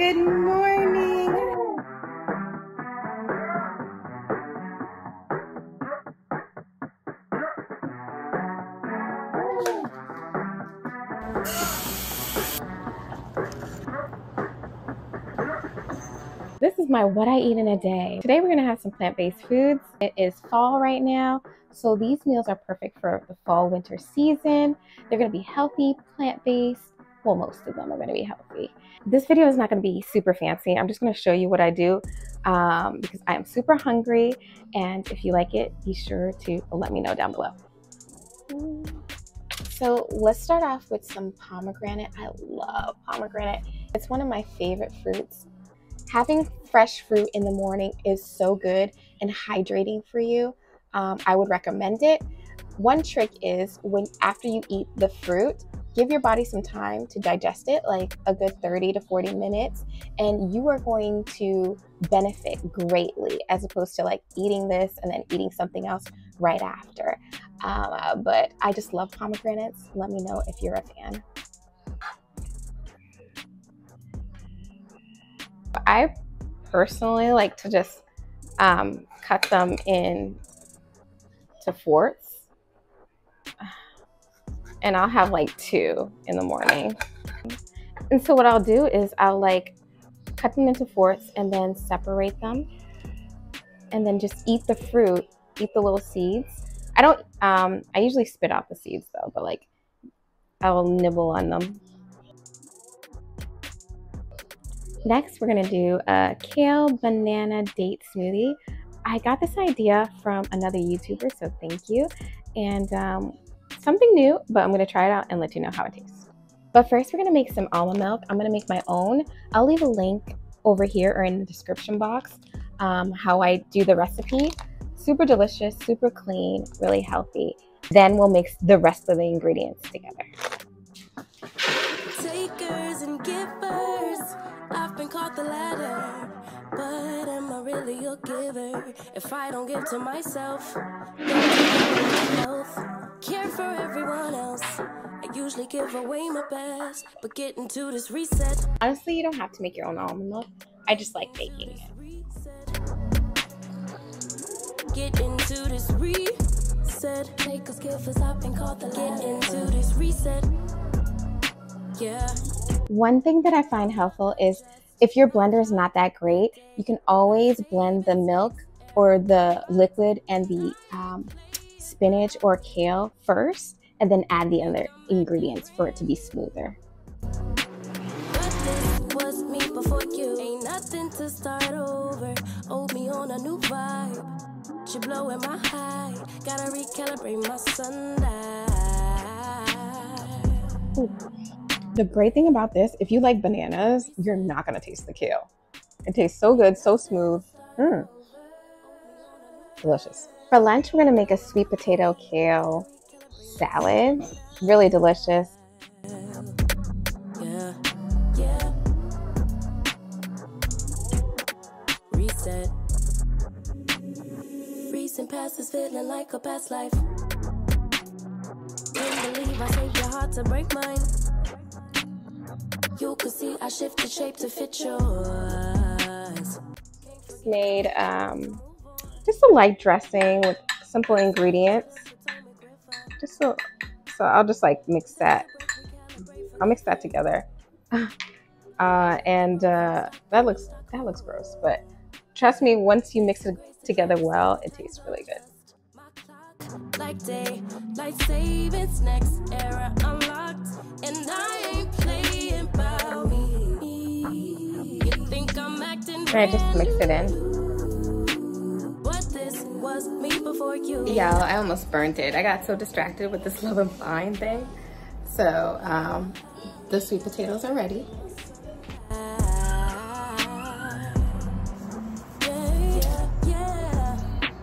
Good morning. This is my what I eat in a day. Today we're gonna have some plant-based foods. It is fall right now, so these meals are perfect for the fall winter season. They're gonna be healthy, plant-based. Well, most of them are gonna be healthy. This video is not gonna be super fancy. I'm just gonna show you what I do because I am super hungry. And if you like it, be sure to let me know down below. So let's start off with some pomegranate. I love pomegranate. It's one of my favorite fruits. Having fresh fruit in the morning is so good and hydrating for you. I would recommend it. One trick is after you eat the fruit, give your body some time to digest it, like a good 30 to 40 minutes, and you are going to benefit greatly as opposed to like eating this and then eating something else right after. But I just love pomegranates. Let me know if you're a fan. I personally like to just cut them into fourths, and I'll have like 2 in the morning. And so what I'll do is I'll like cut them into fourths and then separate them, and then just eat the fruit, eat the little seeds. I usually spit out the seeds though, but like I'll nibble on them. Next, we're gonna do a kale banana date smoothie. I got this idea from another YouTuber, so thank you. And something new, but I'm gonna try it out and let you know how it tastes. But first, we're gonna make some almond milk. I'm gonna make my own. I'll leave a link over here or in the description box how I do the recipe. Super delicious, super clean, really healthy. Then we'll mix the rest of the ingredients together. Takers and givers, I've been called the latter, but am I really a giver? If I don't give to myself, health, care for everyone else. I usually give away my best, but get into this reset. Honestly, you don't have to make your own almond milk. I just like baking it. Get into this reset. Takers, givers, I've been called the latter. Get into this reset. Yeah. One thing that I find helpful is if your blender is not that great, you can always blend the milk or the liquid and the spinach or kale first, and then add the other ingredients for it to be smoother. But this was me before you. Ain't nothing to start over. Hold me on a new vibe. She blowing my high. Gotta recalibrate my sundial. The great thing about this, if you like bananas, you're not gonna taste the kale. It tastes so good, so smooth. Delicious. For lunch, we're gonna make a sweet potato kale salad. Really delicious. Yeah, yeah. Reset. Recent past is feeling like a past life. Can't believe I saved your heart to break mine. You could see I shifted shape to fit yours. Made just a light dressing with simple ingredients. So I'll just like mix that. I'll mix that together. That looks gross, but trust me, once you mix it together well, it tastes really good. Like day, life savings, next era unlocked, and I ain't playing about me. You think I'm acting And I just mix it in. But this was me before you. Yeah, I almost burnt it. I got so distracted with this Love and Fine thing. So the sweet potatoes are ready. Yeah.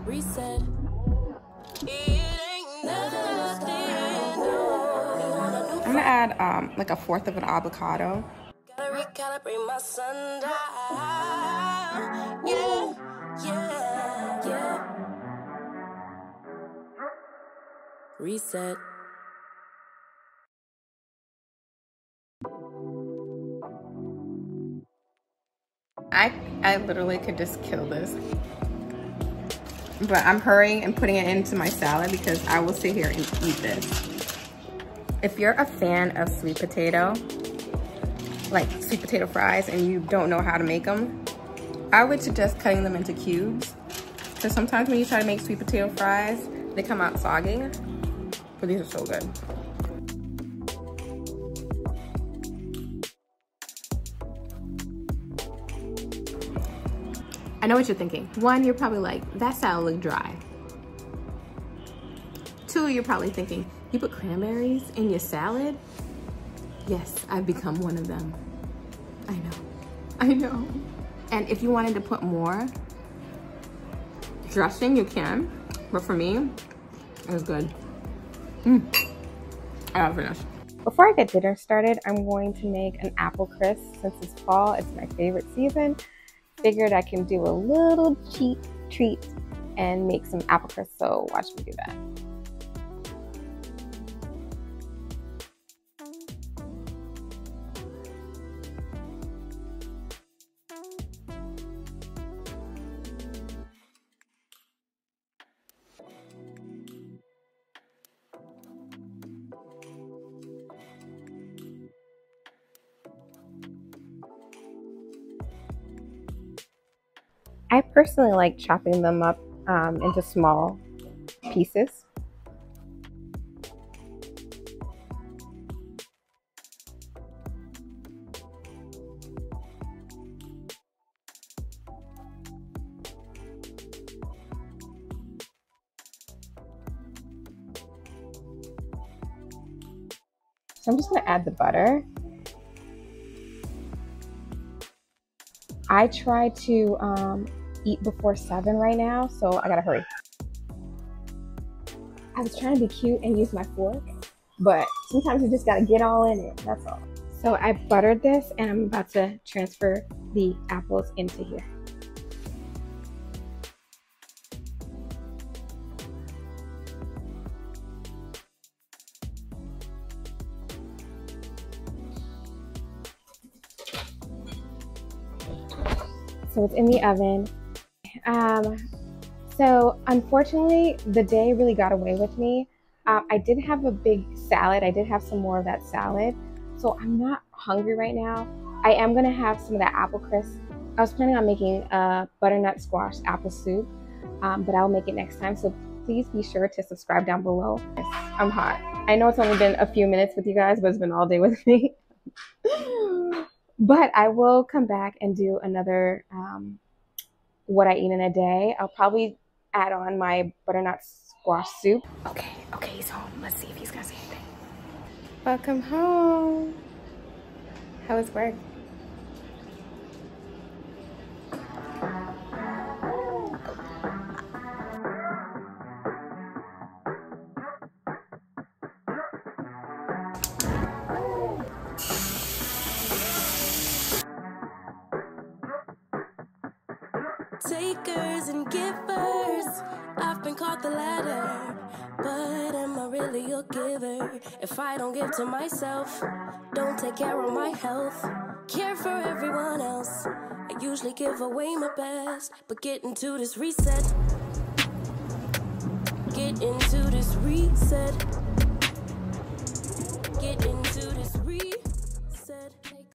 Reset. I'm gonna add like 1/4 of an avocado. Gotta recalibrate my sundial. Yeah. Reset. I literally could just kill this. But I'm hurrying and putting it into my salad because I will sit here and eat this. If you're a fan of sweet potato, like sweet potato fries, and you don't know how to make them, I would suggest cutting them into cubes. Because sometimes when you try to make sweet potato fries, they come out soggy. But these are so good. I know what you're thinking. One, you're probably like, that salad looked dry. Two, you're probably thinking, you put cranberries in your salad? Yes, I've become one of them. I know. And if you wanted to put more dressing, you can. But for me, it was good. I gotta finish. Before I get dinner started, I'm going to make an apple crisp. Since it's fall, it's my favorite season. Figured I can do a little cheap treat and make some apple crisp, so watch me do that. I personally like chopping them up into small pieces. So I'm just gonna add the butter. I try to eat before 7 right now, so I gotta hurry. I was trying to be cute and use my fork, but sometimes you just gotta get all in it, that's all. So I buttered this and I'm about to transfer the apples into here. So it's in the oven. So unfortunately, the day really got away with me. I did have a big salad. I did have some more of that salad. So I'm not hungry right now. I am gonna have some of that apple crisp. I was planning on making a butternut squash apple soup, but I'll make it next time. So please be sure to subscribe down below. I'm hot. I know it's only been a few minutes with you guys, but it's been all day with me. But I will come back and do another what I eat in a day. I'll probably add on my butternut squash soup. Okay, he's home. Let's see if he's gonna say anything. Welcome home. How was work? Takers and givers, I've been called the latter, but am I really a giver? If I don't give to myself, don't take care of my health, care for everyone else, I usually give away my best, but get into this reset, get into this reset, get into this